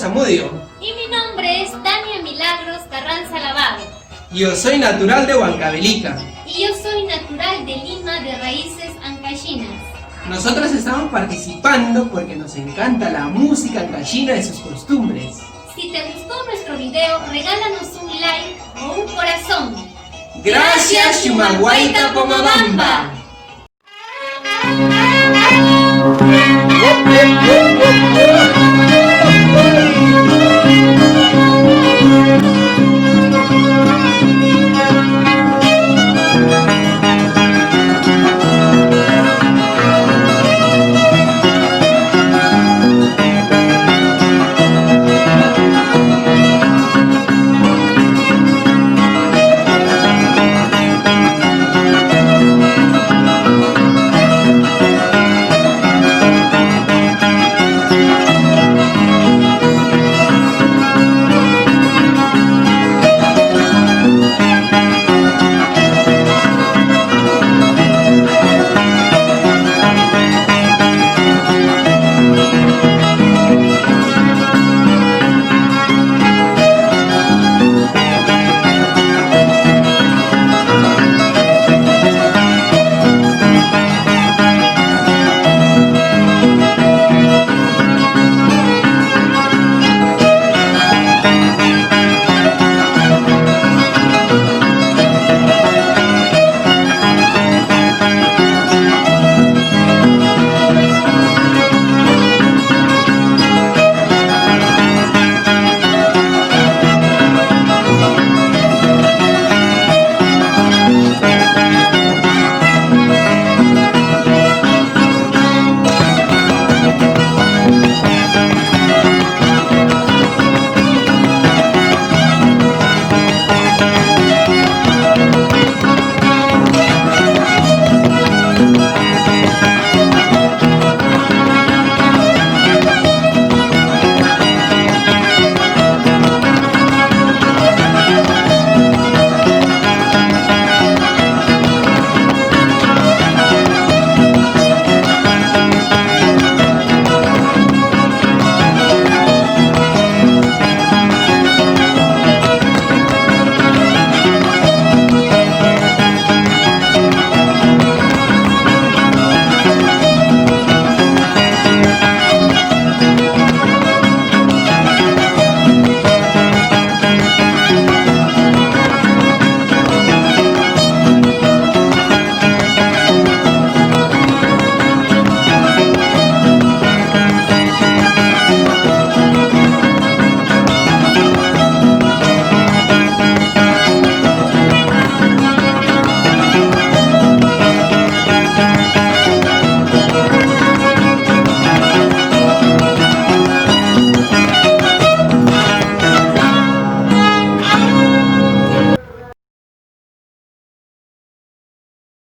Zamudio. Y mi nombre es Tania Milagros Carranza Lavado. Yo soy natural de Huancavelica. Y yo soy natural de Lima, de raíces ancayinas. Nosotros estamos participando porque nos encanta la música ancayina y sus costumbres. Si te gustó nuestro video, regálanos un like o un corazón. ¡Gracias, Shumaguaita Pomabamba! Whoop, whoop, whoop, whoop, whoop.